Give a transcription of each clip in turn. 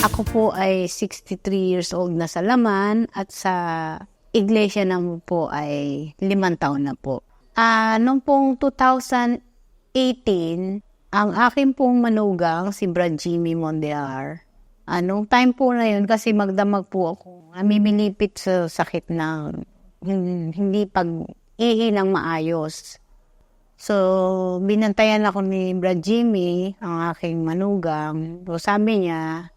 Ako po ay 63 years old na sa laman at sa iglesia naman po ay 5 taon na po. Noong pong 2018, ang aking pong manugang, si Brad Jimmy Mondear, nung time po na yun, kasi magdamag po ako, namimilipit sa sakit ng hindi pag-ihi ng maayos. So, binantayan ako ni Brad Jimmy, ang aking manugang. So, sabi niya,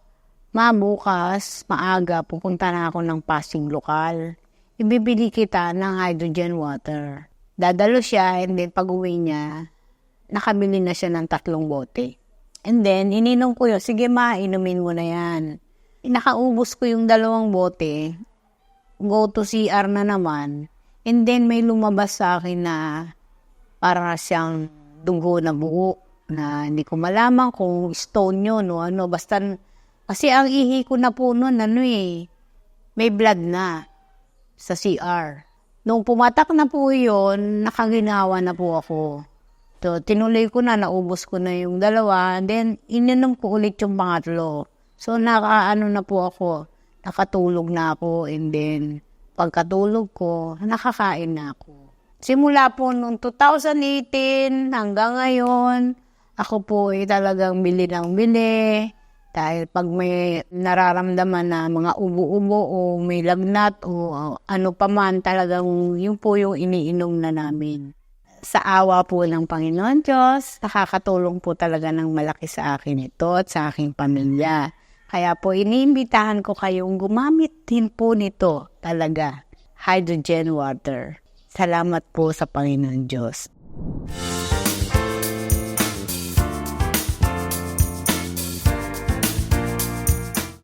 "Ma, bukas, maaga, pupunta na ako ng Pasig lokal. Ibibili kita ng hydrogen water." Dadalo siya, and then pag-uwi niya, nakabili na siya ng 3 bote. And then, ininom ko yun. "Sige ma, inumin mo na yan." Nakaubos ko yung 2 bote. Go to CR na naman. And then, may lumabas sa akin na para siyang dugo na buo na hindi ko malaman kung stone yun o ano. Basta, kasi ang ihi ko na po nun, may blood na sa CR. Nung pumatak na po yun, nakaginawa na po ako. So, tinuloy ko na, naubos ko na yung 2, then ininom ko ulit yung 3. So, na po ako, nakatulog na ako, and then pagkatulog ko, nakakain na ako. Simula po noong 2018 hanggang ngayon, ako po ay talagang bili ng bili. Dahil pag may nararamdaman na mga ubo-ubo o may lagnat o ano pa man, talagang yun po yung iniinom na namin. Sa awa po ng Panginoon Diyos, nakakatulong po talaga ng malaki sa akin ito at sa aking pamilya. Kaya po iniimbitahan ko kayong gumamit din po nito talaga, hydrogen water. Salamat po sa Panginoon Diyos.